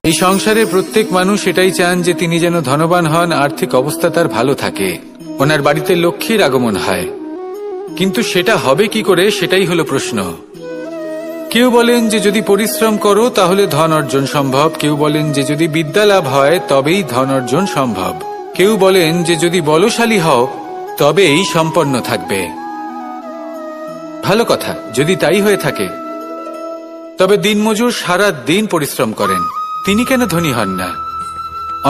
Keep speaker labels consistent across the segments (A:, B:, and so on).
A: এই সংসারে প্রত্যেক মানুষ এটাই চান যে তিনি যেন ধনবান হন, আর্থিক অবস্থা তার ভালো থাকে, ওনার বাড়িতে লক্ষ্মীর আগমন হয়। কিন্তু সেটা হবে কি করে, সেটাই হলো প্রশ্ন। কেউ বলেন যে যদি পরিশ্রম করো তাহলে ধন অর্জন সম্ভব, কেউ বলেন যে যদি বিদ্যা লাভ হয় তবেই ধন অর্জন সম্ভব, কেউ বলেন যে যদি বলশালী হও তবেই সম্পন্ন থাকবে। ভালো কথা, যদি তাই হয়ে থাকে, তবে দিনমজুর সারা দিন পরিশ্রম করেন, তিনি কেন ধনী হন না?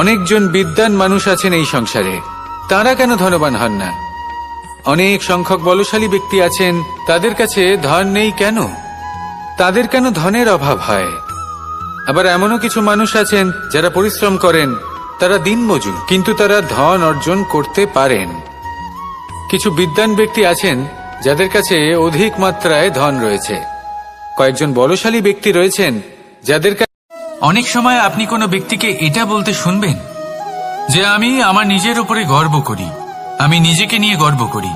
A: অনেকজন বিদ্বান মানুষ আছেন এই সংসারে, তারা কেন ধনবান হন না? অনেক সংখ্যক বলশালী ব্যক্তি আছেন, তাদের কাছে ধন নেই কেন? তাদের কেন ধনের অভাব হয়? আবার এমনও কিছু মানুষ আছেন যারা পরিশ্রম করেন, তারা দিনমজুর, কিন্তু তারা ধন অর্জন করতে পারেন। কিছু বিদ্বান ব্যক্তি আছেন যাদের কাছে অধিক মাত্রায় ধন রয়েছে, কয়েকজন বলশালী ব্যক্তি রয়েছেন যাদের কাছে।
B: অনেক সময় আপনি কোনো ব্যক্তিকে এটা বলতে শুনবেন যে আমি আমার নিজের উপরে গর্ব করি, আমি নিজেকে নিয়ে গর্ব করি,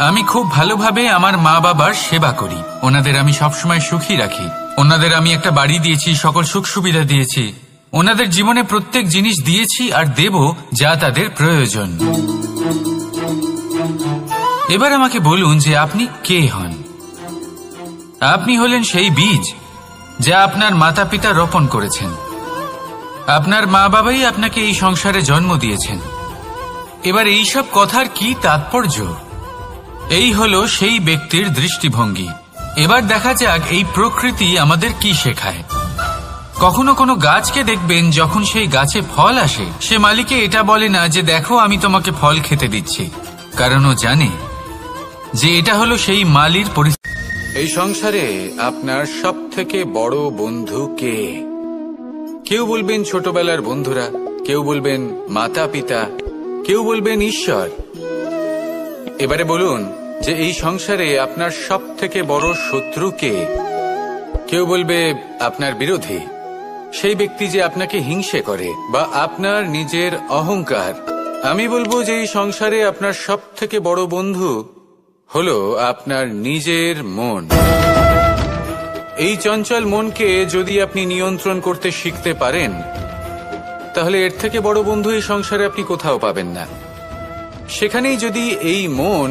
B: আমি খুব ভালোভাবে আমার মা বাবার সেবা করি, ওনাদের আমি সবসময় সুখী রাখি, ওনাদের আমি একটা বাড়ি দিয়েছি, সকল সুখ সুবিধা দিয়েছি, ওনাদের জীবনে প্রত্যেক জিনিস দিয়েছি আর দেব যা তাদের প্রয়োজন। এবার আমাকে বলুন যে আপনি কে হন? আপনি হলেন সেই বীজ যা আপনার মাতা পিতা রোপণ করেছেন। আপনার মা বাবাই আপনাকে এই সংসারে জন্ম দিয়েছেন। এবার এইসব কথার কি তাৎপর্য? এই হলো সেই ব্যক্তির দৃষ্টিভঙ্গি। এবার দেখা যাক এই প্রকৃতি আমাদের কি শেখায়। কখনো কোনো গাছকে দেখবেন, যখন সেই গাছে ফল আসে, সে মালিকে এটা বলে না যে দেখো আমি তোমাকে ফল খেতে দিচ্ছি, কারণ ও জানে যে এটা হলো সেই মালির পরিস্থিতি।
A: এই সংসারে আপনার সব থেকে বড় বন্ধু কে? কেউ বলবেন ছোটবেলার বন্ধুরা, কেউ বলবেন মাতা পিতা, কেউ বলবেন ঈশ্বর। এবারে বলুন যে এই সংসারে আপনার সব থেকে বড় শত্রু কে? কেউ বলবে আপনার বিরোধী, সেই ব্যক্তি যে আপনাকে হিংসে করে, বা আপনার নিজের অহংকার। আমি বলবো যে এই সংসারে আপনার সব থেকে বড় বন্ধু হলো আপনার নিজের মন। এই চঞ্চল মনকে যদি আপনি নিয়ন্ত্রণ করতে শিখতে পারেন, তাহলে এর থেকে বড় বন্ধু এই সংসারে আপনি কোথাও পাবেন না। সেখানেই যদি এই মন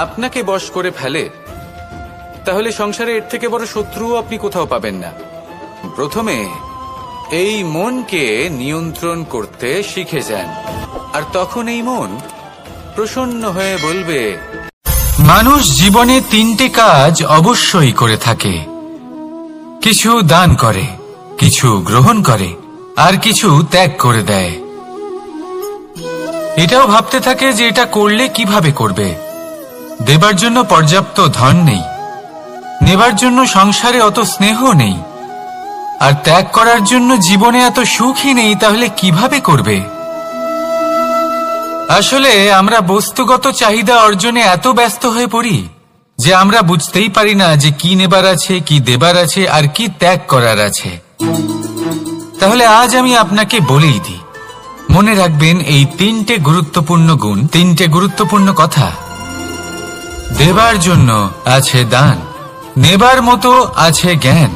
A: আপনাকে বশ করে ফেলে, তাহলে সংসারে এর থেকে বড় শত্রুও আপনি কোথাও পাবেন না। প্রথমে এই মনকে নিয়ন্ত্রণ করতে শিখে যান, আর তখন এই মন প্রসন্ন হয়ে বলবে।
B: মানুষ জীবনে তিনটে কাজ অবশ্যই করে থাকে, কিছু দান করে, কিছু গ্রহণ করে, আর কিছু ত্যাগ করে দেয়। এটাও ভাবতে থাকে যে এটা করলে কিভাবে করবে। দেবার জন্য পর্যাপ্ত ধন নেই, নেবার জন্য সংসারে অত স্নেহ নেই, আর ত্যাগ করার জন্য জীবনে এত সুখই নেই, তাহলে কিভাবে করবে? আসলে আমরা বস্তুগত চাহিদা অর্জনে এত ব্যস্ত হয়ে পড়ি যে আমরা বুঝতেই পারি না যে কি নেবার আছে, কি দেবার আছে, আর কি ত্যাগ করার আছে। তাহলে আজ আমি আপনাকে বলেই দিই, মনে রাখবেন এই তিনটে গুরুত্বপূর্ণ গুণ, তিনটে গুরুত্বপূর্ণ কথা। দেবার জন্য আছে দান, নেবার মতো আছে জ্ঞান,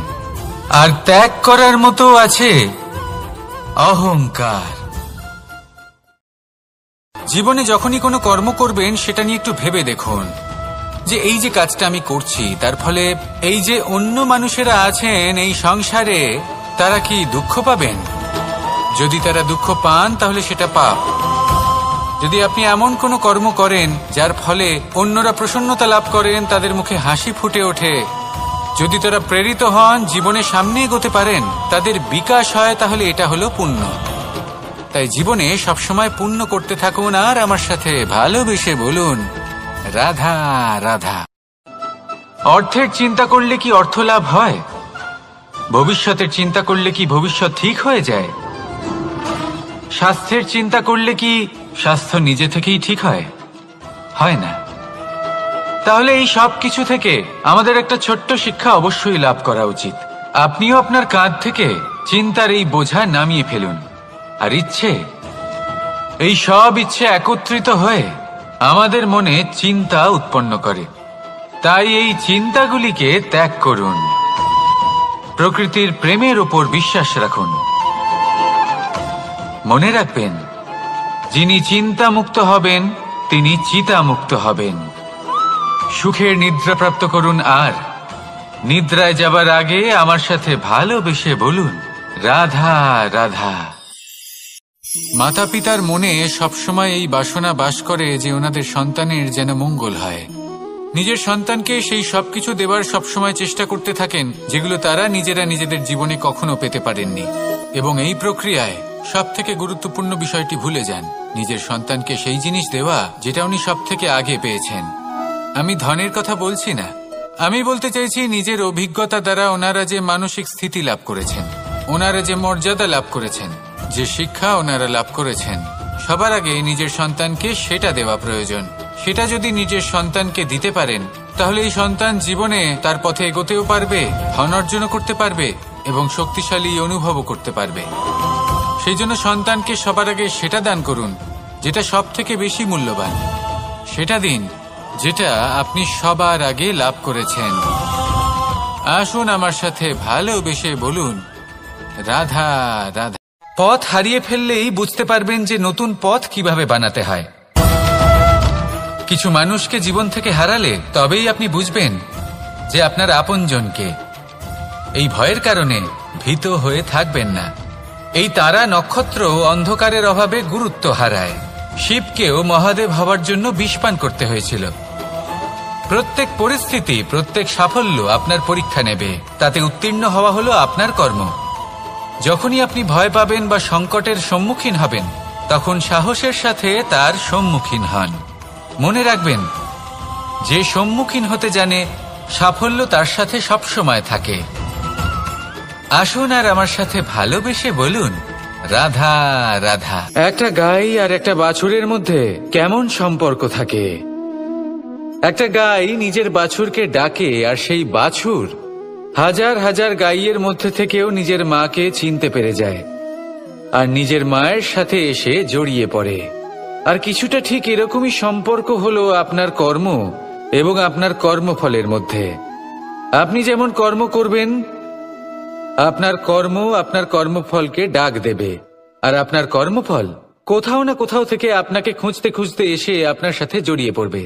B: আর ত্যাগ করার মতো আছে অহংকার। জীবনে যখনই কোনো কর্ম করবেন, সেটা নিয়ে একটু ভেবে দেখুন যে এই যে কাজটা আমি করছি, তার ফলে এই যে অন্য মানুষেরা আছেন এই সংসারে, তারা কি দুঃখ পাবেন? যদি তারা দুঃখ পান, তাহলে সেটা পাপ। যদি আপনি এমন কোনো কর্ম করেন যার ফলে অন্যরা প্রসন্নতা লাভ করেন, তাদের মুখে হাসি ফুটে ওঠে, যদি তারা প্রেরিত হন, জীবনে সামনে এগোতে পারেন, তাদের বিকাশ হয়, তাহলে এটা হলো পুণ্য। তাই জীবনে সবসময় পুণ্য করতে থাকুন, আর আমার সাথে ভালোবেসে বলুন রাধা রাধা। অর্থের চিন্তা করলে কি অর্থ লাভ হয়? ভবিষ্যতের চিন্তা করলে কি ভবিষ্যৎ ঠিক হয়ে যায়? স্বাস্থ্যের চিন্তা করলে কি স্বাস্থ্য নিজে থেকেই ঠিক হয়? হয় না। তাহলে এই সব কিছু থেকে আমাদের একটা ছোট্ট শিক্ষা অবশ্যই লাভ করা উচিত। আপনিও আপনার কাঁধ থেকে চিন্তার এই বোঝা নামিয়ে ফেলুন, আর এই সব ইচ্ছে একত্রিত হয়ে আমাদের মনে চিন্তা উৎপন্ন করে। তাই এই চিন্তাগুলিকে ত্যাগ করুন, প্রকৃতির প্রেমের ওপর বিশ্বাস রাখুন, মনে রাখবেন, যিনি চিন্তামুক্ত হবেন তিনি চিতামুক্ত হবেন। সুখের নিদ্রা প্রাপ্ত করুন, আর নিদ্রায় যাবার আগে আমার সাথে ভালোবেসে বলুন, রাধা রাধা। মাতা পিতার মনে সবসময় এই বাসনা বাস করে যে ওনাদের সন্তানের যেন মঙ্গল হয়। নিজের সন্তানকে সেই সবকিছু দেবার সবসময় চেষ্টা করতে থাকেন যেগুলো তারা নিজেরা নিজেদের জীবনে কখনো পেতে পারেননি, এবং এই প্রক্রিয়ায় সব থেকে গুরুত্বপূর্ণ বিষয়টি ভুলে যান, নিজের সন্তানকে সেই জিনিস দেওয়া যেটা উনি সব থেকে আগে পেয়েছেন। আমি ধনের কথা বলছি না, আমি বলতে চাইছি নিজের অভিজ্ঞতা দ্বারা ওনারা যে মানসিক স্থিতি লাভ করেছেন, ওনারা যে মর্যাদা লাভ করেছেন, যে শিক্ষা ওনারা লাভ করেছেন, সবার আগে নিজের সন্তানকে সেটা দেওয়া প্রয়োজন। সেটা যদি নিজের সন্তানকে দিতে পারেন, তাহলে এই সন্তান জীবনে তার পথে এগোতেও পারবে, ধন অর্জনও করতে পারবে এবং শক্তিশালী অনুভবও করতে পারবে। সেই জন্য সন্তানকে সবার আগে সেটা দান করুন যেটা সব থেকে বেশি মূল্যবান। সেটা দিন যেটা আপনি সবার আগে লাভ করেছেন। আসুন আমার সাথে ভালোবেসে বলুন, রাধা রাধা। পথ হারিয়ে ফেললেই বুঝতে পারবেন যে নতুন পথ কিভাবে বানাতে হয়। কিছু মানুষকে জীবন থেকে হারালে তবেই আপনি বুঝবেন যে আপনার আপনজনকে। এই ভয়ের কারণে ভীত হয়ে থাকবেন না। এই তারা নক্ষত্র অন্ধকারের অভাবে গুরুত্ব হারায়। শিবকেও মহাদেব হওয়ার জন্য বিষপান করতে হয়েছিল। প্রত্যেক পরিস্থিতি, প্রত্যেক সাফল্য আপনার পরীক্ষা নেবে, তাতে উত্তীর্ণ হওয়া হলো আপনার কর্ম। যখনই আপনি ভয় পাবেন বা সংকটের সম্মুখীন হবেন, তখন সাহসের সাথে তার সম্মুখীন হন। মনে রাখবেন, যে সম্মুখীন হতে জানে সাফল্য তার সাথে সবসময় থাকে। আসুন আর আমার সাথে ভালোবেসে বলুন, রাধা রাধা।
A: একটা গাই আর একটা বাছুরের মধ্যে কেমন সম্পর্ক থাকে? একটা গাই নিজের বাছুরকে ডাকে, আর সেই বাছুর হাজার হাজার গাইয়ের মধ্যে থেকেও নিজের মাকে চিনতে পেরে যায় আর নিজের মায়ের সাথে এসে জড়িয়ে পড়ে। আর কিছুটা ঠিক এরকমই সম্পর্ক হলো আপনার কর্ম এবং আপনার কর্মফলের মধ্যে। আপনি যেমন কর্ম করবেন, আপনার কর্ম আপনার কর্মফলকে ডাক দেবে, আর আপনার কর্মফল কোথাও না কোথাও থেকে আপনাকে খুঁজতে খুঁজতে এসে আপনার সাথে জড়িয়ে পড়বে।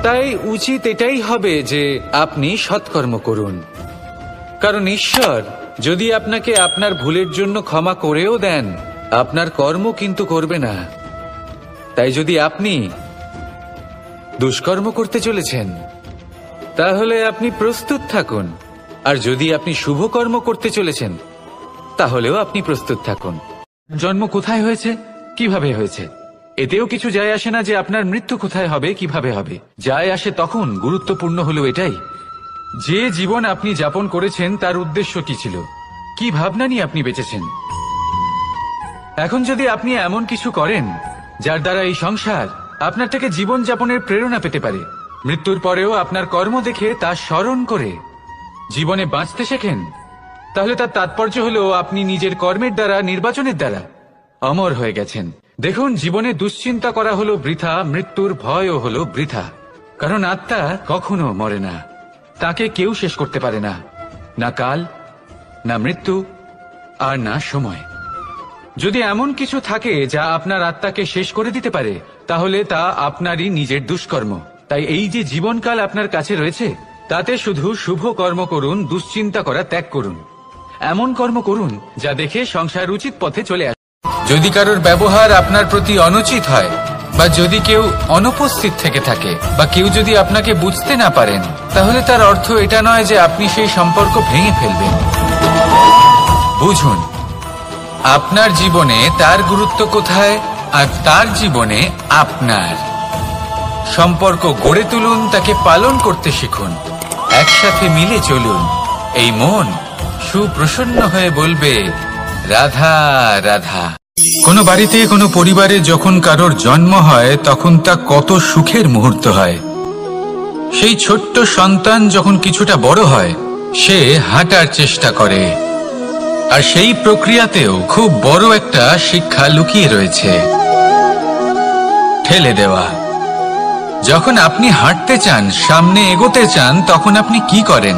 A: তাই উচিত এটাই হবে যে আপনি সৎকর্ম করুন, কারণ ঈশ্বর যদি আপনাকে আপনার ভুলের জন্য ক্ষমা করেও দেন, আপনার কর্ম কিন্তু করবে না। তাই যদি আপনি দুষ্কর্ম করতে চলেছেন, তাহলে আপনি প্রস্তুত থাকুন, আর যদি আপনি শুভ কর্ম করতে চলেছেন, তাহলেও আপনি প্রস্তুত থাকুন। জন্ম কোথায় হয়েছে, কিভাবে হয়েছে, এতেও কিছু যায় আসে না যে আপনার মৃত্যু কোথায় হবে, কিভাবে হবে। যায় আসে তখন গুরুত্বপূর্ণ হলো এটাই যে জীবন আপনি যাপন করেছেন তার উদ্দেশ্য কি ছিল, কি ভাবনা নিয়ে আপনি বেঁচেছেন। এখন যদি আপনি এমন কিছু করেন যার দ্বারা এই সংসার আপনার থেকে জীবন যাপনের প্রেরণা পেতে পারে, মৃত্যুর পরেও আপনার কর্ম দেখে তা স্মরণ করে জীবনে বাঁচতে শেখেন, তাহলে তার তাৎপর্য হলো আপনি নিজের কর্মের দ্বারা, নির্বাচনের দ্বারা অমর হয়ে গেছেন। দেখুন, জীবনে দুশ্চিন্তা করা হলো বৃথা, মৃত্যুর ভয়ও হলো বৃথা, কারণ আত্মা কখনো মরে না, তাকে কেউ শেষ করতে পারে না, না কাল, না মৃত্যু, আর না সময়। যদি এমন কিছু থাকে যা আপনার আত্মাকে শেষ করে দিতে পারে, তাহলে তা আপনারই নিজের দুষ্কর্ম। তাই এই যে জীবনকাল আপনার কাছে রয়েছে, তাতে শুধু শুভ কর্ম করুন, দুশ্চিন্তা করা ত্যাগ করুন। এমন কর্ম করুন যা দেখে সংসার উচিত পথে চলে আসে। যদি কারোর ব্যবহার আপনার প্রতি অনুচিত হয়, বা যদি কেউ অনুপস্থিত থেকে থাকে, বা কেউ যদি আপনাকে বুঝতে না পারেন, তাহলে তার অর্থ এটা নয় যে আপনি সেই সম্পর্ক ভেঙে ফেলবেন। বুঝুন, আপনার জীবনে তার গুরুত্ব কোথায়, আর তার জীবনে আপনার। সম্পর্ক গড়ে তুলুন, তাকে পালন করতে শিখুন, একসাথে মিলে চলুন। এই মন সুপ্রসন্ন হয়ে বলবে, রাধা রাধা। কোনো বাড়িতে, কোনো পরিবারে যখন কারোর জন্ম হয়, তখন তা কত সুখের মুহূর্ত হয়। সেই ছোট্ট সন্তান যখন কিছুটা বড় হয়, সে হাঁটার চেষ্টা করে, আর সেই প্রক্রিয়াতেও খুব বড় একটা শিক্ষা লুকিয়ে রয়েছে, ঠেলে দেওয়া। যখন আপনি হাঁটতে চান, সামনে এগোতে চান, তখন আপনি কি করেন?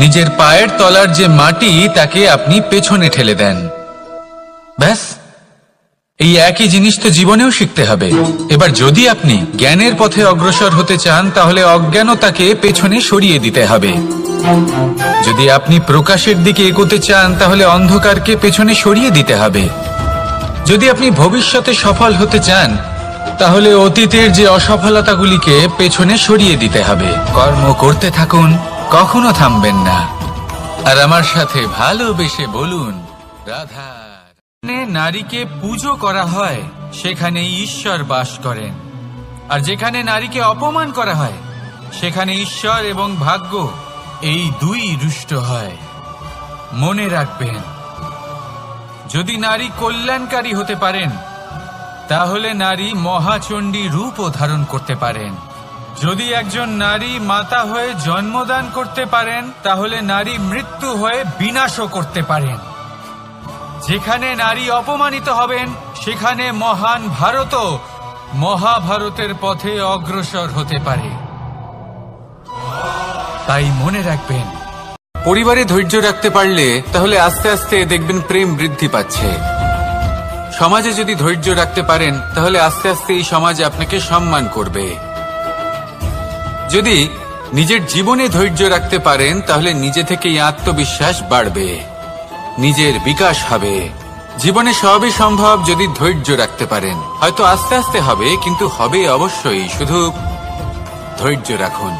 A: নিজের পায়ের তলার যে মাটি, তাকে আপনি পেছনে ঠেলে দেন। ব্যাস,
B: এই একই জিনিস তো জীবনেও শিখতে হবে। এবার যদি আপনি জ্ঞানের পথে অগ্রসর হতে চান তাহলে অজ্ঞানতাকে পেছনে সরিয়ে দিতে হবে। যদি আপনি প্রকাশের দিকে এগোতে চান তাহলে অন্ধকারকে পেছনে সরিয়ে দিতে হবে। যদি আপনি ভবিষ্যতে সফল হতে চান তাহলে অতীতের যে অসফলতাগুলিকে পেছনে সরিয়ে দিতে হবে। কর্ম করতে থাকুন, কখনো থামবেন না। আর আমার সাথে ভালোবেসে বলুন, রাধা। নারীকে পুজো করা হয় সেখানে ঈশ্বর বাস করেন, আর যেখানে নারীকে অপমান করা হয় সেখানে ঈশ্বর এবং ভাগ্য এই দুই রুষ্ট হয়। মনে রাখবেন, যদি নারী কল্যাণকারী হতে পারেন তাহলে নারী মহাচণ্ডী রূপও ধারণ করতে পারেন। যদি একজন নারী মাতা হয়ে জন্মদান করতে পারেন তাহলে নারী মৃত্যু হয়ে বিনাশও করতে পারেন। যেখানে নারী অপমানিত হবেন সেখানে মহান ভারতও মহাভারতের পথে অগ্রসর হতে পারে। তাই মনে রাখবেন,
A: পরিবারে ধৈর্য রাখতে পারলে তাহলে আস্তে আস্তে দেখবেন প্রেম বৃদ্ধি পাচ্ছে। সমাজে যদি ধৈর্য রাখতে পারেন তাহলে আস্তে আস্তে এই সমাজ আপনাকে সম্মান করবে। যদি নিজের জীবনে ধৈর্য রাখতে পারেন তাহলে নিজে থেকেই আত্মবিশ্বাস বাড়বে, নিজের বিকাশ হবে। জীবনে সবই সম্ভব যদি ধৈর্য রাখতে পারেন। হয়তো আস্তে আস্তে হবে, কিন্তু হবে অবশ্যই। শুধু ধৈর্য রাখুন।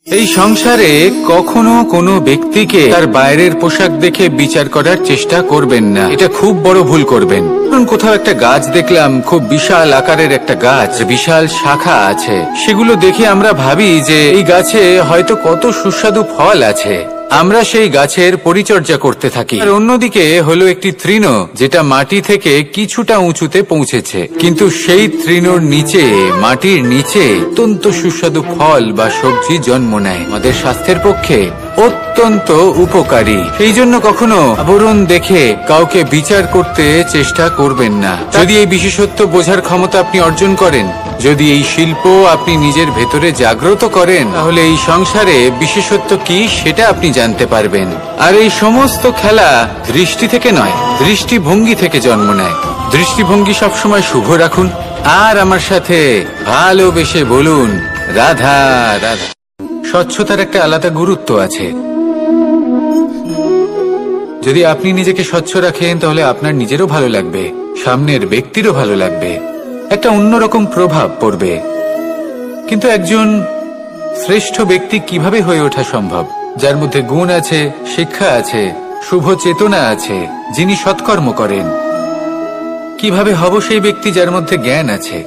A: এই সংসারে কখনো কোনো ব্যক্তিকে তার বাইরের পোশাক দেখে বিচার করার চেষ্টা করবেন না, এটা খুব বড় ভুল করবেন। কোথাও একটা গাছ দেখলাম, খুব বিশাল আকারের একটা গাছ, বিশাল শাখা আছে, সেগুলো দেখে আমরা ভাবি যে এই গাছে হয়তো কত সুস্বাদু ফল আছে। আমরা সেই গাছের পরিচর্যা করতে থাকি। আর অন্যদিকে হলো একটি তৃণ যেটা মাটি থেকে কিছুটা উঁচুতে পৌঁছেছে, কিন্তু সেই তৃণর নিচে, মাটির নিচে অত্যন্ত সুস্বাদু ফল বা সবজি জন্ম নেয়, আমাদের স্বাস্থ্যের পক্ষে অত্যন্ত উপকারী। সেই জন্য কখনো আবরণ দেখে কাউকে বিচার করতে চেষ্টা করবেন না। যদি এই বিশেষত্ব বোঝার ক্ষমতা আপনি অর্জন করেন, যদি এই শিল্প আপনি নিজের ভেতরে জাগ্রত করেন, তাহলে এই সংসারে বিশেষত্ব কি সেটা আপনি জানতে পারবেন। আর এই সমস্ত খেলা দৃষ্টি থেকে নয়, দৃষ্টিভঙ্গি থেকে জন্ম নেয়। দৃষ্টিভঙ্গি সবসময় শুভ রাখুন। আর আমার সাথে ভালোবেসে বলুন, রাধা রাধা। স্বচ্ছতার একটা আলাদা গুরুত্ব আছে। যদি আপনি নিজেকে স্বচ্ছ রাখেন তাহলে আপনার নিজেরও ভালো লাগবে, সামনের ব্যক্তিরও ভালো লাগবে, একটা অন্যরকম প্রভাব পড়বে। কিন্তু একজন শ্রেষ্ঠ ব্যক্তি কিভাবে হয়ে ওঠা সম্ভব? যার মধ্যে গুণ আছে, শিক্ষা আছে, শুভ চেতনা আছে, যিনি সৎকর্ম করেন। কিভাবে হব সেই ব্যক্তি যার মধ্যে জ্ঞান আছে?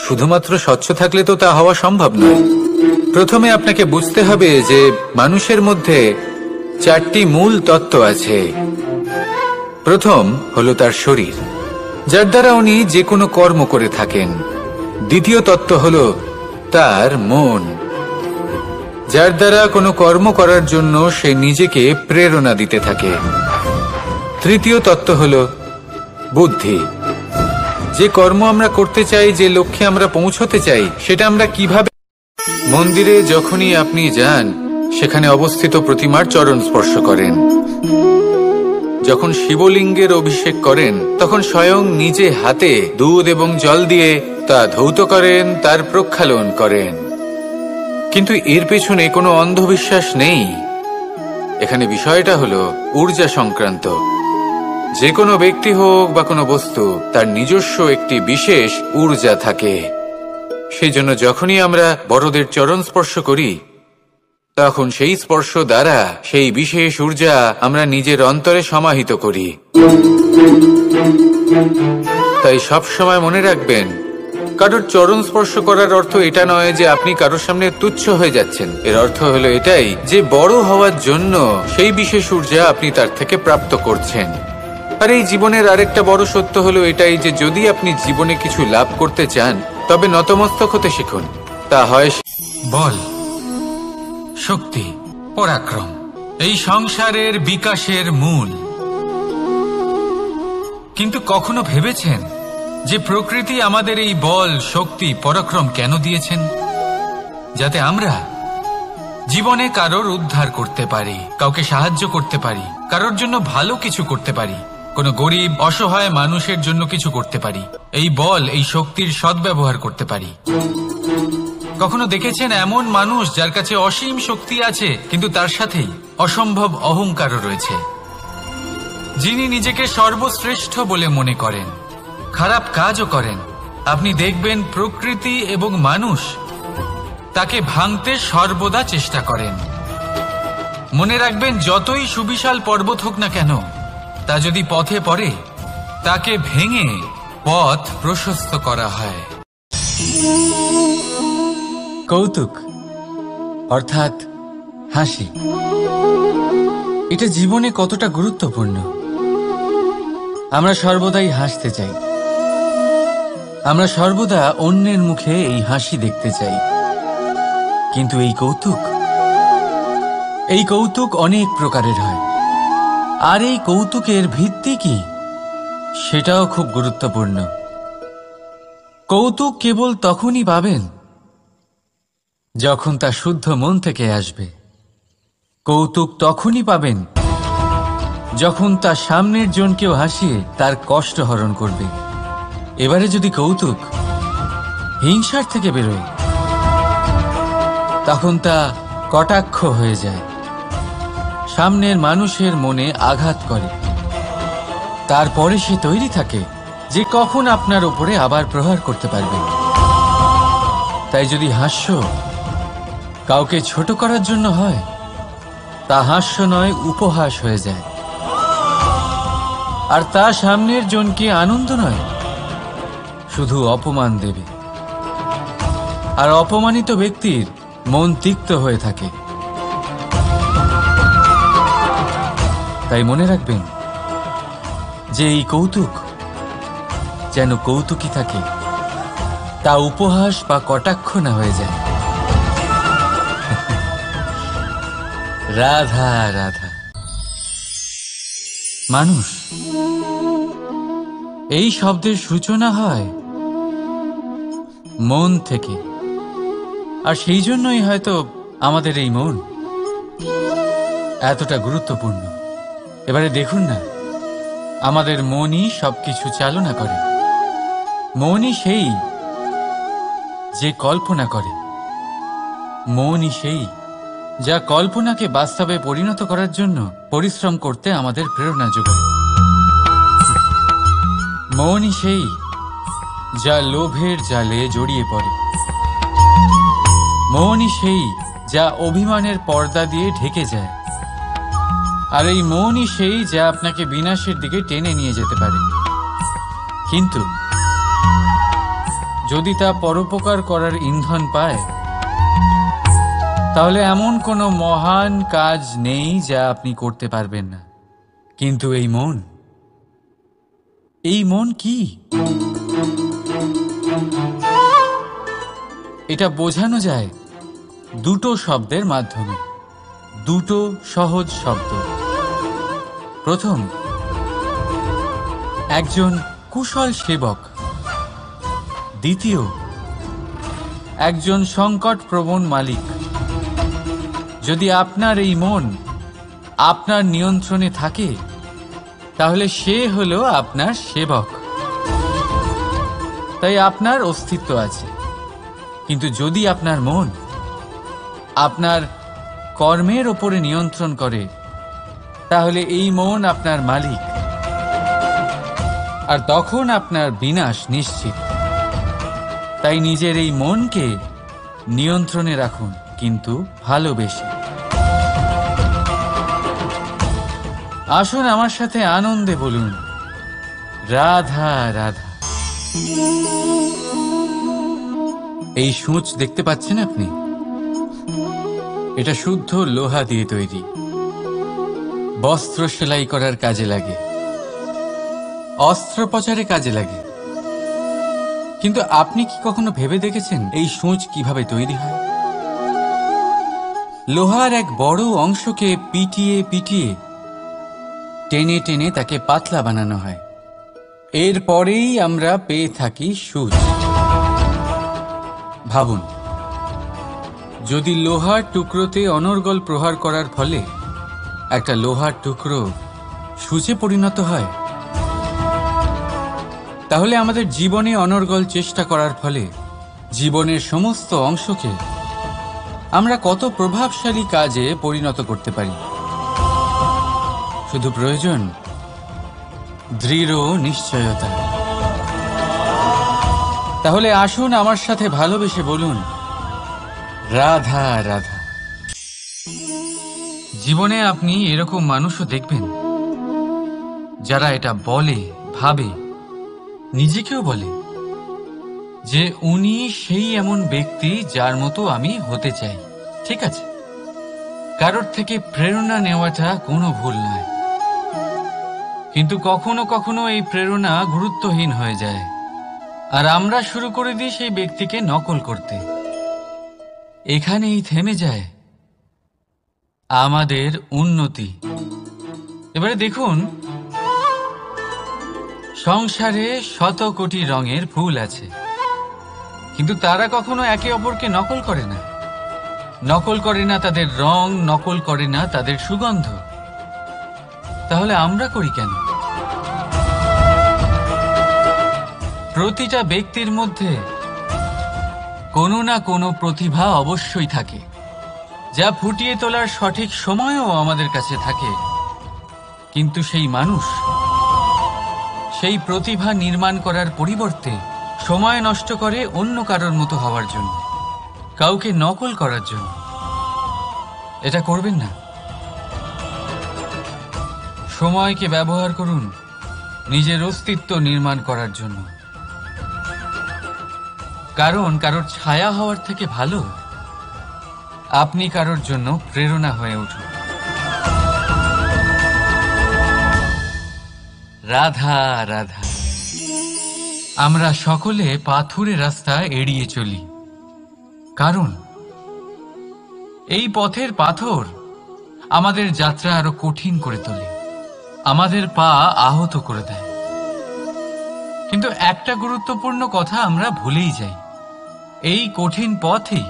A: শুধুমাত্র স্বচ্ছ থাকলে তো তা হওয়া সম্ভব নয়। প্রথমে আপনাকে বুঝতে হবে যে মানুষের মধ্যে চারটি মূল তত্ত্ব আছে। প্রথম হলো তার শরীর, যার দ্বারা উনি যে কোনো কর্ম করে থাকেন। দ্বিতীয় তত্ত্ব হলো তার মন, যার দ্বারা কোনো কর্ম করার জন্য সে নিজেকে প্রেরণা দিতে থাকে। তৃতীয় তত্ত্ব হলো বুদ্ধি, যে কর্ম আমরা করতে চাই, যে লক্ষ্যে আমরা পৌঁছতে চাই, সেটা আমরা কিভাবে। মন্দিরে যখনই আপনি যান সেখানে অবস্থিত প্রতিমার চরণ স্পর্শ করেন। যখন শিবলিঙ্গের অভিষেক করেন তখন স্বয়ং নিজে হাতে দুধ এবং জল দিয়ে তা ধৌত করেন, তার প্রক্ষালন করেন। কিন্তু এর পেছনে কোনো অন্ধবিশ্বাস নেই। এখানে বিষয়টা হলো ঊর্জা সংক্রান্ত। যে কোনো ব্যক্তি হোক বা কোনো বস্তু, তার নিজস্ব একটি বিশেষ ঊর্জা থাকে। সেই জন্য যখনই আমরা বড়দের চরণ স্পর্শ করি তখন সেই স্পর্শ দ্বারা সেই বিশেষ ঊর্জা আমরা নিজের অন্তরে সমাহিত করি। তাই সব সময় মনে রাখবেন, কারোর চরণ স্পর্শ করার অর্থ এটা নয় যে আপনি কারোর সামনে তুচ্ছ হয়ে যাচ্ছেন। এর অর্থ হলো এটাই যে বড় হওয়ার জন্য সেই বিশেষ ঊর্জা আপনি তার থেকে প্রাপ্ত করছেন। আর এই জীবনের আরেকটা বড় সত্য হলো এটাই যে যদি আপনি জীবনে কিছু লাভ করতে চান তবে নতমস্তক হতে শিখুন। তা হয়
B: বল, শক্তি, পরাক্রম এই সংসারের বিকাশের মূল। কিন্তু কখনো ভেবেছেন যে প্রকৃতি আমাদের এই বল, শক্তি, পরাক্রম কেন দিয়েছেন? যাতে আমরা জীবনে কারোর উদ্ধার করতে পারি, কাউকে সাহায্য করতে পারি, কারোর জন্য ভালো কিছু করতে পারি। কোনো গরিব অসহায় মানুষের জন্য কিছু করতে পারি, এই বল এই শক্তির সদ্ব্যবহার করতে পারি। কখনো দেখেছেন এমন মানুষ যার কাছে অসীম শক্তি আছে কিন্তু তার সাথেই অসম্ভব অহংকারও রয়েছে, যিনি নিজেকে সর্বশ্রেষ্ঠ বলে মনে করেন, খারাপ কাজও করেন। আপনি দেখবেন প্রকৃতি এবং মানুষ তাকে ভাঙতে সর্বদা চেষ্টা করেন। মনে রাখবেন, যতই সুবিশাল পর্বত হোক না কেন, তা যদি পথে পড়ে তাকে ভেঙে পথ প্রশস্ত করা হয়।
A: কৌতুক অর্থাৎ হাসি, এটা জীবনে কতটা গুরুত্বপূর্ণ। আমরা সর্বদাই হাসতে চাই, আমরা সর্বদা অন্যের মুখে এই হাসি দেখতে চাই। কিন্তু এই কৌতুক অনেক প্রকারের হয়। আর এই কৌতুকের ভিত্তি কি, সেটাও খুব গুরুত্বপূর্ণ। কৌতুক কেবল তখনই পাবেন যখন তা শুদ্ধ মন থেকে আসবে। কৌতুক তখনই পাবেন যখন তা সামনের জনকেও হাসিয়ে তার কষ্ট হরণ করবে। এবারে যদি কৌতুক হিংসার থেকে বেরোয়, তখন তা কটাক্ষ হয়ে যায়, সামনের মানুষের মনে আঘাত করে। তারপরে সে তৈরি থাকে যে কখন আপনার উপরে আবার প্রহার করতে পারবে। তাই যদি হাস্য কাউকে ছোট করার জন্য হয়, তা হাস্য নয়, উপহাস হয়ে যায়। আর তা সামনের জনকে আনন্দ নয়, শুধু অপমান দেবে। আর অপমানিত ব্যক্তির মন তিক্ত হয়ে থাকে। তাই মনে রাখবেন যে এই কৌতুক যেন কৌতুকই থাকে, তা উপহাস বা কটাক্ষ না হয়ে যায়। রাধা রাধা। মানুষ, এই শব্দের সূচনা হয় মন থেকে। আর সেই জন্যই হয়তো আমাদের এই মন এতটা গুরুত্বপূর্ণ। এবারে দেখুন না, আমাদের মনই সবকিছু চালনা করে। মনই সেই যে কল্পনা করে, মনই সেই যা কল্পনাকে বাস্তবে পরিণত করার জন্য পরিশ্রম করতে আমাদের প্রেরণা যোগায়। মনই সেই যা লোভের জালে জড়িয়ে পড়ে। মনই সেই যা অভিমানের পর্দা দিয়ে ঢেকে যায়। আর এই মনই সেই যা আপনাকে বিনাশের দিকে টেনে নিয়ে যেতে পারে। কিন্তু যদি তা পরোপকার করার ইন্ধন পায়, তাহলে এমন কোনো মহান কাজ নেই যা আপনি করতে পারবেন না। কিন্তু এই মন কি? এটা বোঝানো যায় দুটো শব্দের মাধ্যমে, দুটো সহজ শব্দ। প্রথম, একজন কুশল সেবক। দ্বিতীয়, একজন সংকটপ্রবণ মালিক। যদি আপনার এই মন আপনার নিয়ন্ত্রণে থাকে, তাহলে সে হলো আপনার সেবক। তাই আপনার অস্তিত্ব আছে। কিন্তু যদি আপনার মন আপনার কর্মের ওপরে নিয়ন্ত্রণ করে, তাহলে এই মন আপনার মালিক। আর তখন আপনার বিনাশ নিশ্চিত। তাই নিজের এই মনকে নিয়ন্ত্রণে রাখুন, কিন্তু ভালোবেসে। আসুন আমার সাথে আনন্দে বলুন, রাধা রাধা। এই সূঁচ দেখতে পাচ্ছেন আপনি? এটা শুদ্ধ লোহা দিয়ে তৈরি। বস্ত্র সেলাই করার কাজে লাগে, অস্ত্রোপচারে কাজে লাগে। কিন্তু আপনি কি কখনো ভেবে দেখেছেন এই সূঁচ কিভাবে তৈরি হয়? লোহার এক বড় অংশকে পিটিয়ে পিটিয়ে টেনে টেনে তাকে পাতলা বানানো হয়। এরপরেই আমরা পেয়ে থাকি সূঁচ। ভাবুন, যদি লোহার টুকরোতে অনর্গল প্রহার করার ফলে একটা লোহার টুকরো সূঁচে পরিণত হয়,
B: তাহলে আমাদের জীবনে অনর্গল চেষ্টা করার ফলে জীবনের সমস্ত অংশকে আমরা কত প্রভাবশালী কাজে পরিণত করতে পারি। শুধু প্রয়োজন দৃঢ় নিশ্চয়তা। তাহলে আসুন আমার সাথে ভালোবেসে বলুন, রাধা রাধা। জীবনে আপনি এরকম মানুষও দেখবেন যারা এটা বলে, ভাবে, নিজেকেও বলে যে উনি সেই এমন ব্যক্তি যার মতো আমি হতে চাই। ঠিক আছে, কারোর থেকে প্রেরণা নেওয়াটা কোনো ভুল নয়, কিন্তু কখনো কখনো এই প্রেরণা গুরুত্বহীন হয়ে যায় আর আমরা শুরু করে দিই সেই ব্যক্তিকে নকল করতে। এখানেই থেমে যায় আমাদের উন্নতি। এবারে দেখুন, সংসারে শত কোটি রঙের ফুল আছে, কিন্তু তারা কখনো একে অপরকে নকল করে না। নকল করে না তাদের রং, নকল করে না তাদের সুগন্ধ। তাহলে আমরা করি কেন? প্রতিটা ব্যক্তির মধ্যে কোনো না কোনো প্রতিভা অবশ্যই থাকে, যা ফুটিয়ে তোলার সঠিক সময়ও আমাদের কাছে থাকে। কিন্তু সেই মানুষ সেই প্রতিভা নির্মাণ করার পরিবর্তে সময় নষ্ট করে অন্য কারোর মতো হওয়ার জন্য, কাউকে নকল করার জন্য। এটা করবেন না। সময়কে ব্যবহার করুন নিজের অস্তিত্ব নির্মাণ করার জন্য, কারণ কারোর ছায়া হওয়ার থেকে ভালো আপনি কারোর জন্য প্রেরণা হয়ে উঠুন। রাধা রাধা। আমরা সকলে পাথুরে রাস্তা এড়িয়ে চলি, কারণ এই পথের পাথর আমাদের যাত্রা আরো কঠিন করে তোলে, আমাদের পা আহত করে দেয়। কিন্তু একটা গুরুত্বপূর্ণ কথা আমরা ভুলেই যাই, এই কঠিন পথই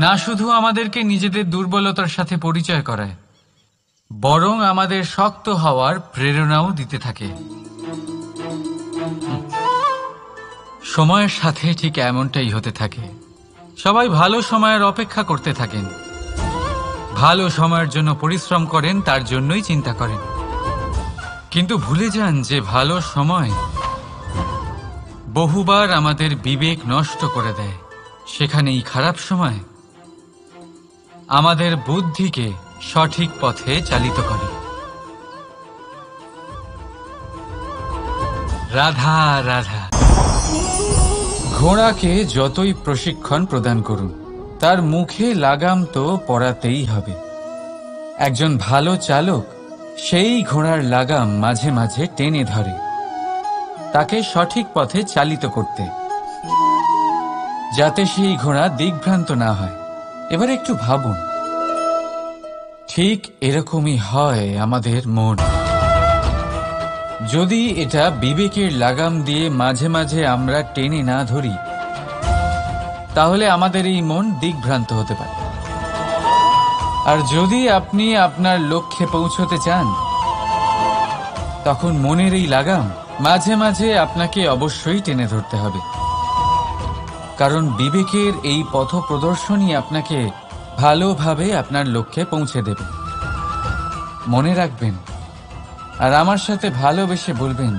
B: না শুধু আমাদেরকে নিজেদের দুর্বলতার সাথে পরিচয় করায়, বরং আমাদের শক্ত হওয়ার প্রেরণাও দিতে থাকে। সময়ের সাথে ঠিক এমনটাই হতে থাকে। সবাই ভালো সময়ের অপেক্ষা করতে থাকেন, ভালো সময়ের জন্য পরিশ্রম করেন, তার জন্যই চিন্তা করেন, কিন্তু ভুলে যান যে ভালো সময় বহুবার আমাদের বিবেক নষ্ট করে দেয়। সেখানেই খারাপ সময় আমাদের বুদ্ধিকে সঠিক পথে চালিত করে। রাধা রাধা। ঘোড়াকে যতই প্রশিক্ষণ প্রদান করুন, তার মুখে লাগাম তো পরাতেই হবে। একজন ভালো চালক সেই ঘোড়ার লাগাম মাঝে মাঝে টেনে ধরে, তাকে সঠিক পথে চালিত করতে, যাতে সেই ঘোড়া দিগ্ভ্রান্ত না হয়। এবার একটু ভাবুন, ঠিক এরকমই হয় আমাদের মন। যদি এটা বিবেকের লাগাম দিয়ে মাঝে মাঝে আমরা টেনে না ধরি, তাহলে আমাদের এই মন দিগ্ভ্রান্ত হতে পারে। আর যদি আপনি আপনার লক্ষ্যে পৌঁছতে চান, তখন মনের এই লাগাম মাঝে মাঝে আপনাকে অবশ্যই টেনে ধরতে হবে, কারণ বিবেকের এই পথ প্রদর্শনই আপনাকে ভালোভাবে আপনার লক্ষ্যে পৌঁছে দেবে। মনে রাখবেন আর আমার সাথে ভালোবেসে বলবেন,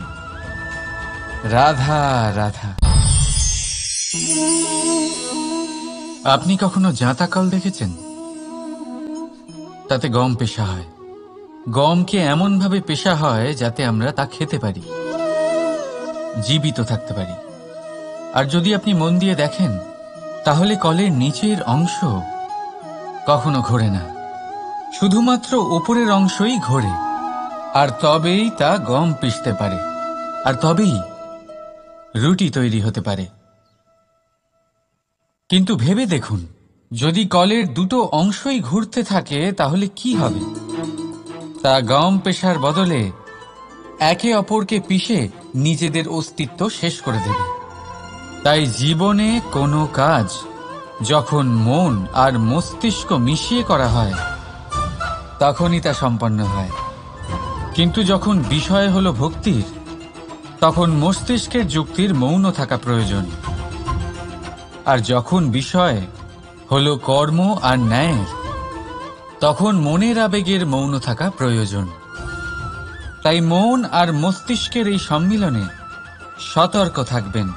B: রাধা রাধা। আপনি কখনো জাঁতাকল দেখেছেন? তাতে গম পেষা হয়। গমকে এমন ভাবে পেষা হয় যাতে আমরা তা খেতে পারি, জীবিত থাকতে পারি। আর যদি আপনি মন দিয়ে দেখেন, তাহলে কলের নিচের অংশ কখনো ঘোরে না, শুধুমাত্র উপরের অংশই ঘোরে। আর তবেই তা গম পিষতে পারে, আর তবেই রুটি তৈরি হতে পারে। কিন্তু ভেবে দেখুন, যদি কলের দুটো অংশই ঘুরতে থাকে তাহলে কি হবে? তা গম পেশার বদলে একে অপরকে পিষে নিজেদের অস্তিত্ব শেষ করে দেবে। তাই জীবনে কোনো কাজ যখন মন আর মস্তিষ্ক মিশিয়ে করা হয়, তখনই তা সম্পন্ন হয়। কিন্তু যখন বিষয় হলো ভক্তির, তখন মস্তিষ্কের যুক্তির মৌন থাকা প্রয়োজন। আর যখন বিষয় হলো কর্ম আর ন্যায়ের, তখন মনের আবেগের মৌন থাকা প্রয়োজন। তাই মন আর মস্তিষ্কের এই সম্মিলনে সতর্ক থাকবেন।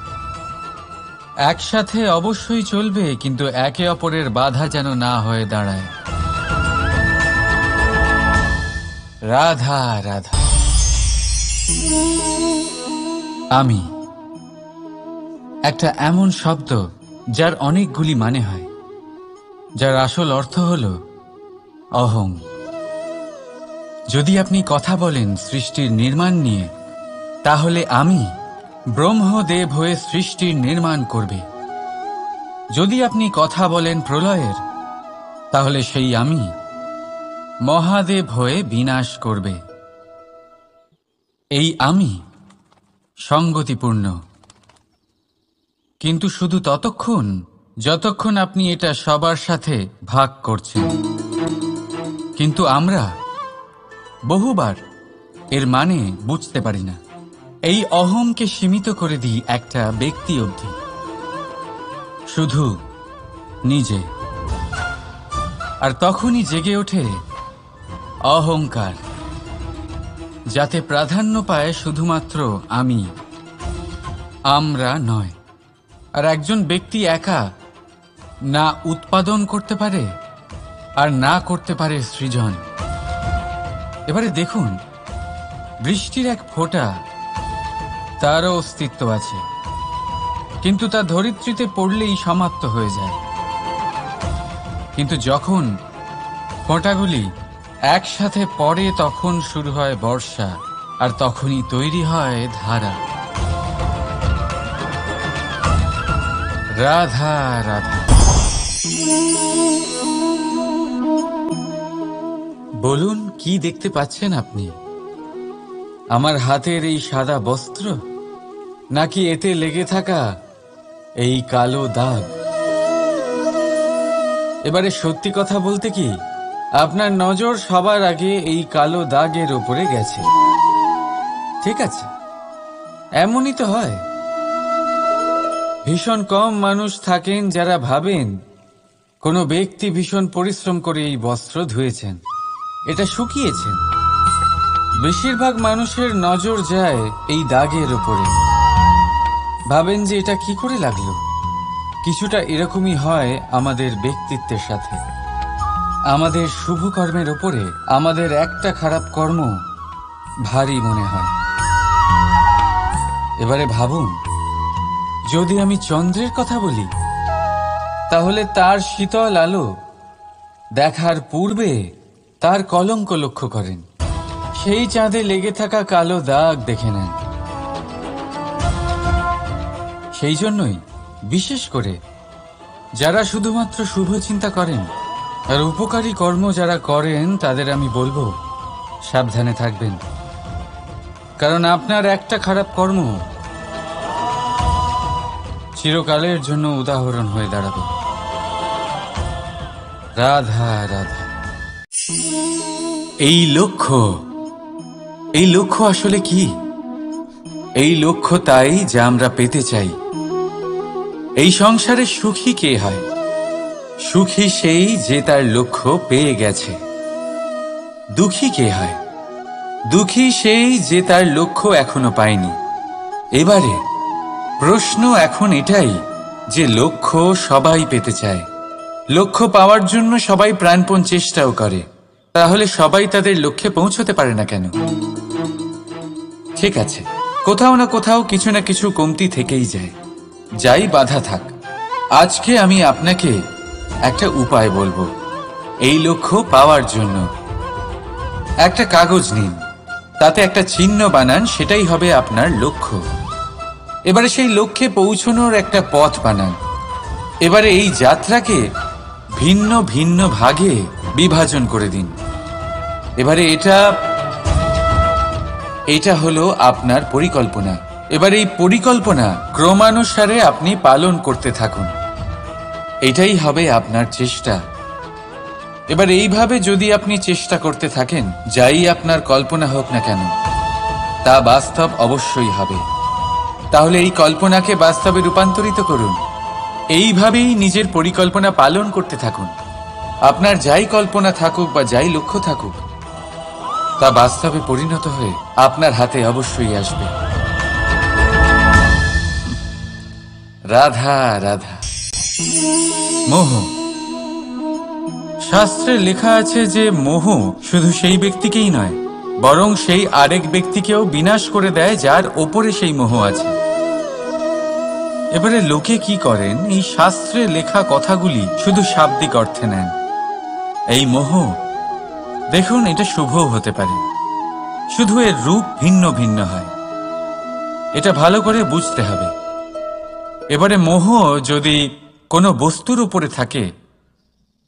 B: একসাথে অবশ্যই চলবে, কিন্তু একে অপরের বাধা যেন না হয়ে দাঁড়ায়। রাধা রাধা। আমি একটা এমন শব্দ যার অনেকগুলি মানে হয়, যার আসল অর্থ হল অহং। যদি আপনি কথা বলেন সৃষ্টির নির্মাণ নিয়ে, তাহলে আমি ব্রহ্মদেব হয়ে সৃষ্টির নির্মাণ করবে। যদি আপনি কথা বলেন প্রলয়ের, তাহলে সেই আমি মহাদেব হয়ে বিনাশ করবে। এই আমি সঙ্গতিপূর্ণ, কিন্তু শুধু ততক্ষণ যতক্ষণ আপনি এটা সবার সাথে ভাগ করছেন। কিন্তু আমরা বহুবার এর মানে বুঝতে পারি না। এই অহংকে সীমিত করে দিই একটা ব্যক্তি অবধি, শুধু নিজে। আর তখনই জেগে ওঠে অহংকার, যাতে প্রাধান্য পায় শুধুমাত্র আমি, আমরা নয়। আর একজন ব্যক্তি একা না উৎপাদন করতে পারে আর না করতে পারে সৃজন। এবারে দেখুন, বৃষ্টির এক ফোঁটা, তারও অস্তিত্ব আছে, কিন্তু তা ধরিত্রীতে পড়লেই সমাপ্ত হয়ে যায়। কিন্তু যখন ফোঁটাগুলি একসাথে পড়ে, তখন শুরু হয় বর্ষা, আর তখনই তৈরি হয় ধারা। রাধা রাধা। বলুন, কি দেখতে পাচ্ছেন আপনি? আমার হাতের এই সাদা বস্ত্র, নাকি এতে লেগে থাকা এই কালো দাগ? এবারে সত্যি কথা বলতে কি, আপনার নজর সবার আগে এই কালো দাগের ওপরে গেছে। ঠিক আছে, এমনই তো হয়। ভীষণ কম মানুষ থাকেন যারা ভাবেন কোনো ব্যক্তি ভীষণ পরিশ্রম করে এই বস্ত্র ধুয়েছেন, এটা শুকিয়েছেন। বেশিরভাগ মানুষের নজর যায় এই দাগের উপরে, ভাবেন যে এটা কি করে লাগলো। কিছুটা এরকমই হয় আমাদের ব্যক্তিত্বের সাথে। আমাদের শুভ কর্মের ওপরে আমাদের একটা খারাপ কর্ম ভারী মনে হয়। এবারে ভাবুন, যদি আমি চন্দ্রের কথা বলি, তাহলে তার শীতল আলো দেখার পূর্বে তার কলঙ্ক লক্ষ্য করেন, সেই চাঁদে লেগে থাকা কালো দাগ দেখে নেন। সেই জন্যই বিশেষ করে যারা শুধুমাত্র শুভ চিন্তা করেন আর উপকারী কর্ম যারা করেন, তাদের আমি বলবো সাবধানে থাকবেন। কারণ আপনার একটা খারাপ কর্ম চিরকালের জন্য উদাহরণ হয়ে দাঁড়াবে। রাধা রাধা। এই লক্ষ্য আসলে কি? এই লক্ষ্য তাই যা আমরা পেতে চাই। এই সংসারে সুখী কে হয়? সুখী সেই যে তার লক্ষ্য পেয়ে গেছে। দুঃখী কে হয়? দুঃখী সেই যে তার লক্ষ্য এখনো পায়নি। এবারে প্রশ্ন এখন এটাই যে লক্ষ্য সবাই পেতে চায়, লক্ষ্য পাওয়ার জন্য সবাই প্রাণপণ চেষ্টাও করে, তাহলে সবাই তাদের লক্ষ্যে পৌঁছতে পারে না কেন? ঠিক আছে, কোথাও না কোথাও কিছু না কিছু কমতি থেকেই যায়, যাই বাধা থাক। আজকে আমি আপনাকে একটা উপায় বলবো এই লক্ষ্য পাওয়ার জন্য। একটা কাগজ নিন, তাতে একটা চিহ্ন বানান, সেটাই হবে আপনার লক্ষ্য। এবারে সেই লক্ষ্যে পৌঁছানোর একটা পথ বানান। এবারে এই যাত্রাকে ভিন্ন ভিন্ন ভাগে বিভাজন করে দিন। এবারে এটা হলো আপনার পরিকল্পনা। এবার এই পরিকল্পনা ক্রমানুসারে আপনি পালন করতে থাকুন, এটাই হবে আপনার চেষ্টা। এবার এইভাবে যদি আপনি চেষ্টা করতে থাকেন, যাই আপনার কল্পনা হোক না কেন, তা বাস্তব অবশ্যই হবে।
A: তাহলে এই কল্পনাকে বাস্তবে রূপান্তরিত করুন। এইভাবেই নিজের পরিকল্পনা পালন করতে থাকুন। আপনার যাই কল্পনা থাকুক বা যাই লক্ষ্য থাকুক, তা বাস্তবে পরিণত হয়ে আপনার হাতে অবশ্যই আসবে। রাধা রাধা। মোহ। শাস্ত্রে লেখা আছে যে মোহ শুধু সেই ব্যক্তিকেই নয়, বরং সেই আরেক ব্যক্তিকেও বিনাশ করে দেয় যার ওপরে সেই মোহ আছে। এবারে লোকে কি করেন, এই শাস্ত্রে লেখা কথাগুলি শুধু শাব্দিক অর্থে নেন। এই মোহ, দেখুন, এটা শুভও হতে পারে, শুধু এর রূপ ভিন্ন ভিন্ন হয়। এটা ভালো করে বুঝতে হবে। এবারে মোহ যদি কোনো বস্তুর উপরে থাকে,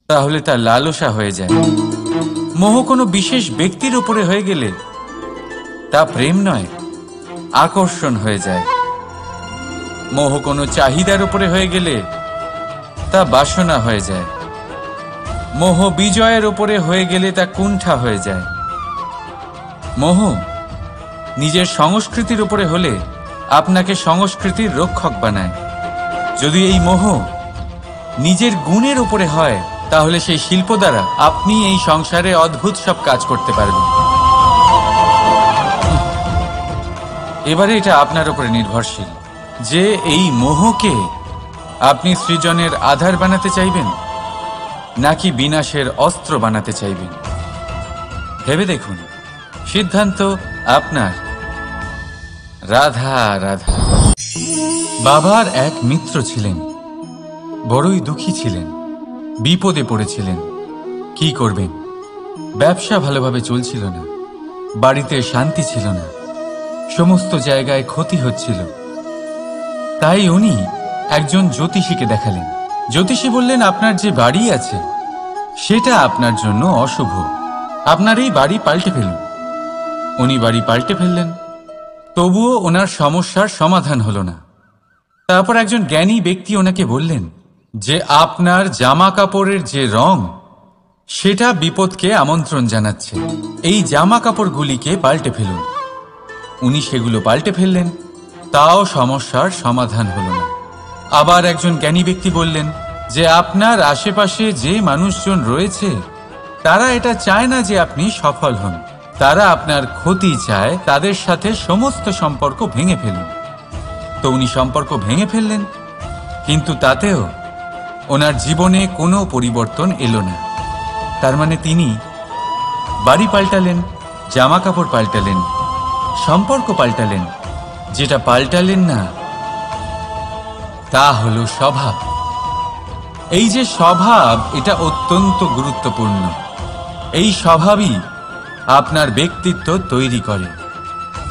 A: তাহলে তা লালসা হয়ে যায়। মোহ কোনো বিশেষ ব্যক্তির উপরে হয়ে গেলে তা প্রেম নয়, আকর্ষণ হয়ে যায়। মোহ কোনো চাহিদার উপরে হয়ে গেলে তা বাসনা হয়ে যায়। মোহ বিজয়ের উপরে হয়ে গেলে তা কুণ্ঠা হয়ে যায়। মোহ নিজের সংস্কৃতির উপরে হলে আপনাকে সংস্কৃতির রক্ষক বানায়। যদি এই মোহ নিজের গুণের উপরে হয়, তাহলে সেই শিল্প দ্বারা আপনি এই সংসারে অদ্ভুত সব কাজ করতে পারবেন। এবারে এটা আপনার উপরে নির্ভরশীল যে এই মোহকে আপনি সৃজনের আধার বানাতে চাইবেন নাকি বিনাশের অস্ত্র বানাতে চাইবেন। ভেবে দেখুন, সিদ্ধান্ত আপনার। রাধা রাধা। বাবার এক মিত্র ছিলেন, বড়ই দুঃখী ছিলেন, বিপদে পড়েছিলেন। কি করবেন? ব্যবসা ভালোভাবে চলছিল না, বাড়িতে শান্তি ছিল না, সমস্ত জায়গায় ক্ষতি হচ্ছিল। তাই উনি একজন জ্যোতিষীকে দেখালেন। জ্যোতিষী বললেন, আপনার যে বাড়ি আছে সেটা আপনার জন্য অশুভ, আপনার এই বাড়ি পাল্টে ফেলুন। উনি বাড়ি পাল্টে ফেললেন, তবুও ওনার সমস্যার সমাধান হলো না। তারপর একজন জ্ঞানী ব্যক্তি ওনাকে বললেন যে আপনার জামা কাপড়ের যে রং, সেটা বিপদকে আমন্ত্রণ জানাচ্ছে, এই জামা কাপড়গুলিকে পাল্টে ফেলুন। উনি সেগুলো পাল্টে ফেললেন, তাও সমস্যার সমাধান হলো না। আবার একজন জ্ঞানী ব্যক্তি বললেন যে আপনার আশেপাশে যে মানুষজন রয়েছে, তারা এটা চায় না যে আপনি সফল হন, তারা আপনার ক্ষতি চায়, তাদের সাথে সমস্ত সম্পর্ক ভেঙে ফেলুন। তো উনি সম্পর্ক ভেঙে ফেললেন, কিন্তু তাতেও ওনার জীবনে কোনো পরিবর্তন এলো না। তার মানে তিনি বাড়ি পাল্টালেন, জামা কাপড় পাল্টালেন, সম্পর্ক পাল্টালেন, যেটা পাল্টালেন না তা হলো স্বভাব। এই যে স্বভাব, এটা অত্যন্ত গুরুত্বপূর্ণ। এই স্বভাবই আপনার ব্যক্তিত্ব তৈরি করে।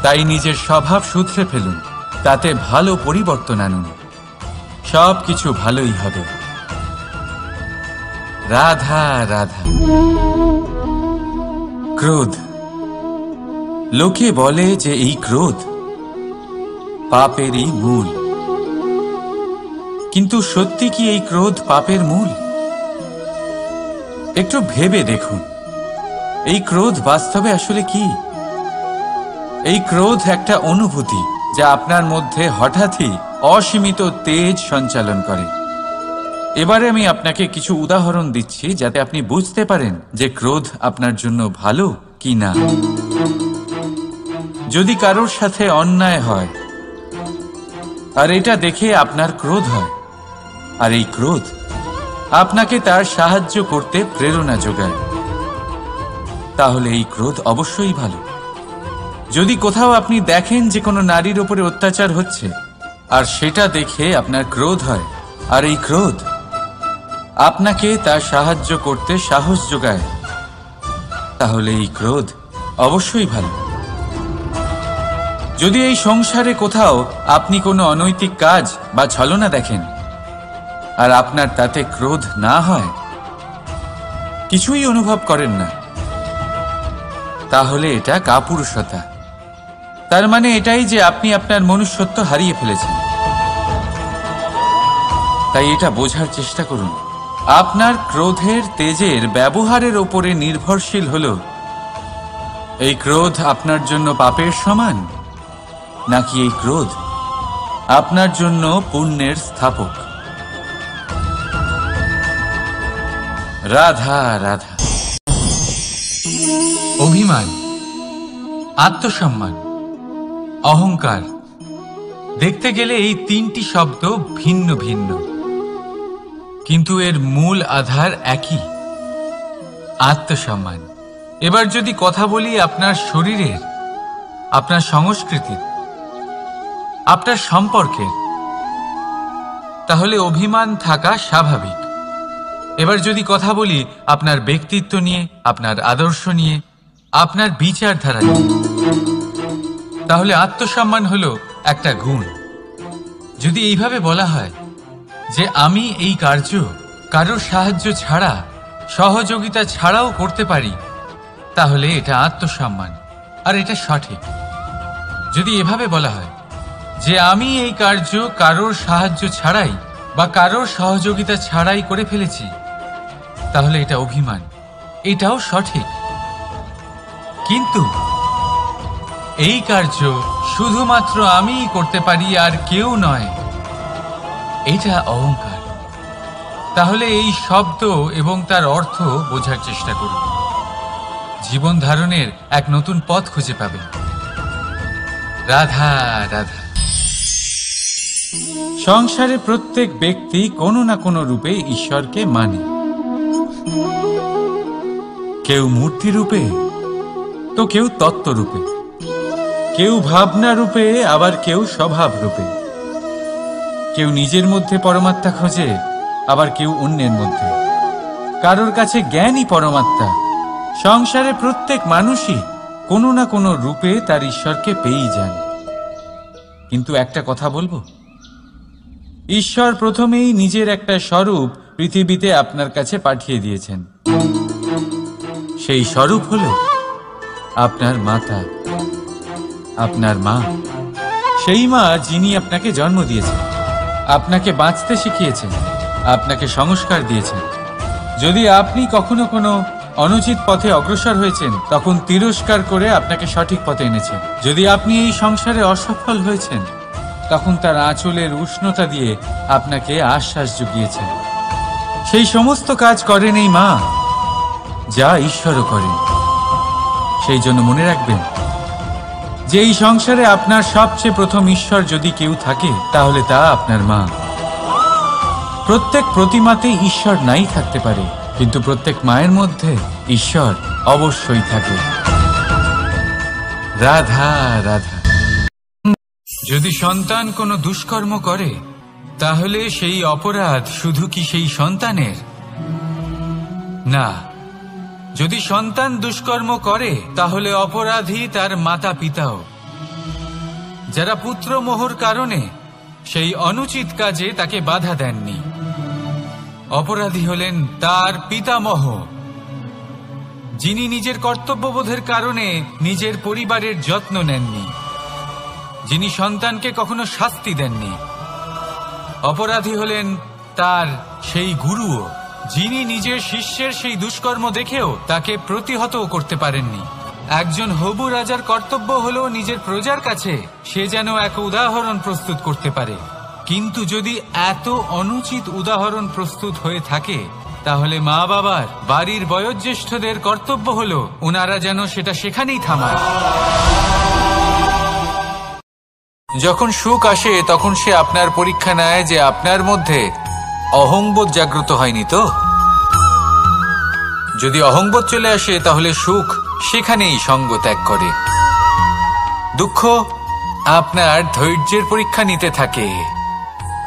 A: তাই নিজের স্বভাব শুধরে ফেলুন, তাতে ভালো পরিবর্তন আনুন, সব কিছু ভালোই হবে। রাধা রাধা। ক্রোধ। লোকে বলে যে এই ক্রোধ পাপেরই মূল, কিন্তু সত্যি কি এই ক্রোধ পাপের মূল? একটু ভেবে দেখুন, এই ক্রোধ বাস্তবে আসলে কি? এই ক্রোধ একটা অনুভূতি যা আপনার মধ্যে হঠাৎই অসীমিত তেজ সঞ্চালন করে। এবারে আমি আপনাকে কিছু উদাহরণ দিচ্ছি যাতে আপনি বুঝতে পারেন যে ক্রোধ আপনার জন্য ভালো কি না। যদি কারোর সাথে অন্যায় হয় আর এটা দেখে আপনার ক্রোধ হয়, আর এই ক্রোধ আপনাকে তার সাহায্য করতে প্রেরণা যোগায়, তাহলে এই ক্রোধ অবশ্যই ভালো। যদি কোথাও আপনি দেখেন যে কোনো নারীর উপরে অত্যাচার হচ্ছে আর সেটা দেখে আপনার ক্রোধ হয়, আর এই ক্রোধ আপনাকে তার সাহায্য করতে সাহস যোগায়, তাহলে এই ক্রোধ অবশ্যই ভালো। যদি এই সংসারে কোথাও আপনি কোনো অনৈতিক কাজ বা ছলনা দেখেন আর আপনার তাতে ক্রোধ না হয়, কিছুই অনুভব করেন না, তাহলে এটা কাপুরুষতা। তার মানে এটাই যে আপনি আপনার মনুষ্যত্ব হারিয়ে ফেলেছেন। তাই এটা বোঝার চেষ্টা করুন, আপনার ক্রোধের তেজের ব্যবহারের ওপরে নির্ভরশীল হল এই ক্রোধ আপনার জন্য পাপের সমান, নাকি এই ক্রোধ
C: আপনার জন্য পুণ্যের স্থাপক। রাধা রাধা।
B: অভিমান, আত্মসম্মান, অহংকার, দেখতে গেলে এই তিনটি শব্দ ভিন্ন ভিন্ন, কিন্তু এর মূল আধার একই, আত্মসম্মান। এবার যদি কথা বলি আপনার শরীরের, আপনার সংস্কৃতির, আপনার সম্পর্কের, তাহলে অভিমান থাকা স্বাভাবিক। এবার যদি কথা বলি আপনার ব্যক্তিত্ব নিয়ে, আপনার আদর্শ নিয়ে, আপনার বিচারধারা নিয়ে, তাহলে আত্মসম্মান হলো একটা গুণ। যদি এইভাবে বলা হয় যে আমি এই কার্য কারোর সাহায্য ছাড়া, সহযোগিতা ছাড়াও করতে পারি, তাহলে এটা আত্মসম্মান, আর এটা সঠিক। যদি এভাবে বলা হয় যে আমি এই কার্য কারোর সাহায্য ছাড়াই বা কারোর সহযোগিতা ছাড়াই করে ফেলেছি, তাহলে এটা অভিমান, এটাও সঠিক। কিন্তু এই কার্য শুধুমাত্র আমিই করতে পারি আর কেউ নয়, এটা অহংকার। তাহলে এই শব্দ এবং তার অর্থ বোঝার চেষ্টা করুন। জীবন ধারণের এক নতুন পথ খুঁজে পাবেন। রাধা রাধা।
C: সংসারে প্রত্যেক ব্যক্তি কোনো না কোনো রূপে ঈশ্বরকে মানে। কেউ মূর্তি রূপে, তো কেউ তত্ত্ব রূপে, কেউ ভাবনা রূপে, আবার কেউ স্বভাব রূপে। কেউ নিজের মধ্যে পরমাত্মা খোঁজে, আবার কেউ অন্যের মধ্যে। কারোর কাছে জ্ঞানই পরমাত্মা। সংসারে প্রত্যেক মানুষই কোনো না কোনো রূপে তার ঈশ্বরকে পেয়েই যান। কিন্তু একটা কথা বলবো, ঈশ্বর প্রথমেই নিজের একটা স্বরূপ পৃথিবীতে আপনার কাছে পাঠিয়ে দিয়েছেন। সেই স্বরূপ হলো আপনার মাতা, আপনার মা। সেই মা যিনি আপনাকে জন্ম দিয়েছেন, আপনাকে বাঁচতে শিখিয়েছেন, আপনাকে সংস্কার দিয়েছেন। যদি আপনি কখনো কোনো অনুচিত পথে অগ্রসর হয়েছেন, তখন তিরস্কার করে আপনাকে সঠিক পথে এনেছেন। যদি আপনি এই সংসারে অসফল হয়েছেন, তখন তার আঁচলের উষ্ণতা দিয়ে আপনাকে আশ্বাস জুগিয়েছেন। সেই সমস্ত কাজ করেন এই মা, যা ঈশ্বরও করেন। সেই জন্য মনে রাখবেন যে এই সংসারে আপনার সবচেয়ে প্রথম ঈশ্বর যদি কেউ থাকে, তাহলে তা আপনার মা। প্রত্যেক প্রতিমাতে ঈশ্বর নাই থাকতে পারে, কিন্তু প্রত্যেক মায়ের মধ্যে ঈশ্বর অবশ্যই থাকে। রাধা রাধা।
B: যদি সন্তান কোনো দুষ্কর্ম করে, তাহলে সেই অপরাধ শুধু কি সেই সন্তানের? না। যদি সন্তান দুষ্কর্ম করে, তাহলে অপরাধী তার মাতা পিতাও, যারা পুত্র মোহর কারণে সেই অনুচিত কাজে তাকে বাধা দেননি। অপরাধী হলেন তার পিতামহ, যিনি নিজের কর্তব্যবোধের কারণে নিজের পরিবারের যত্ন নেননি, যিনি সন্তানকে কখনো শাস্তি দেননি। অপরাধী হলেন তার সেই গুরুও, যিনি নিজের শিষ্যের সেই দুষ্কর্ম দেখেও তাকে প্রতিহত করতে পারেননি। একজন হবু রাজার কর্তব্য হলো নিজের প্রজার কাছে সে যেন এক উদাহরণ প্রস্তুত করতে পারে। কিন্তু যদি এত অনুচিত উদাহরণ প্রস্তুত হয়ে থাকে, তাহলে মা বাবার, বাড়ির বয়োজ্যেষ্ঠদের কর্তব্য হলো ওনারা যেন সেটা সেখানেই থামায়। যখন সুখ আসে, তখন সে আপনার পরীক্ষা নেয় যে আপনার মধ্যে অহংবোধ জাগ্রত হয়নি তো। যদি অহংবোধ চলে আসে, তাহলে সুখ সেখানেই সঙ্গ ত্যাগ করে। দুঃখ আপনার ধৈর্যের পরীক্ষা নিতে থাকে,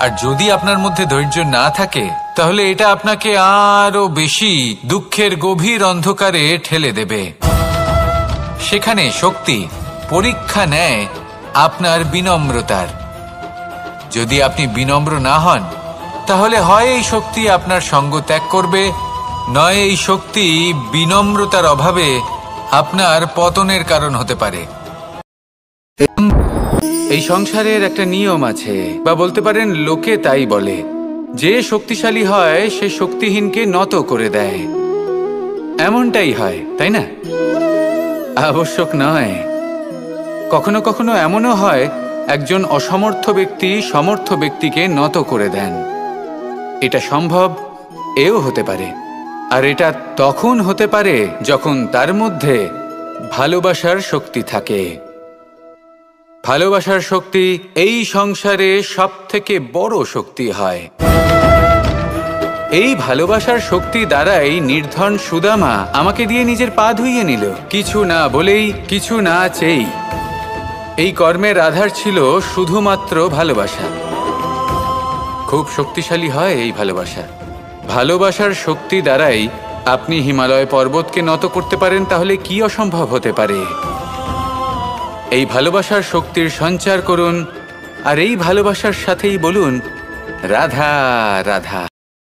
B: আর যদি আপনার মধ্যে ধৈর্য না থাকে, তাহলে এটা আপনাকে আরো বেশি দুঃখের গভীর অন্ধকারে ঠেলে দেবে। সেখানে শক্তি পরীক্ষা নেয় আপনার বিনম্রতার। যদি আপনি বিনম্র না হন, তাহলে হয় এই শক্তি আপনার সঙ্গ ত্যাগ করবে, নয় এই শক্তি বিনম্রতার অভাবে আপনার পতনের কারণ হতে পারে। এই সংসারের একটা নিয়ম আছে, বা বলতে পারেন লোকে তাই বলে, যে শক্তিশালী হয় সে শক্তিহীনকে নত করে দেয়। এমনটাই হয়, তাই না? আবশ্যক নয়। কখনো কখনো এমনও হয়
A: একজন অসমর্থ ব্যক্তি সমর্থ ব্যক্তিকে নত করে দেন। এটা সম্ভব, এও হতে পারে। আর এটা তখন হতে পারে যখন তার মধ্যে ভালোবাসার শক্তি থাকে। ভালোবাসার শক্তি এই সংসারে সবথেকে বড় শক্তি হয়। এই ভালোবাসার শক্তি দ্বারাই নির্ধন সুদামা আমাকে দিয়ে নিজের পা ধুইয়ে নিল, কিছু না বলেই, কিছু না চেয়েই। এই কর্মের আধার ছিল শুধুমাত্র ভালোবাসা। খুব শক্তিশালী হয় এই ভালোবাসা। ভালোবাসার শক্তি দ্বারাই আপনি হিমালয় পর্বতকে নত করতে পারেন, তাহলে কি অসম্ভব হতে পারে? এই ভালোবাসার শক্তির সঞ্চার করুন, আর এই ভালোবাসার সাথেই বলুন রাধা রাধা।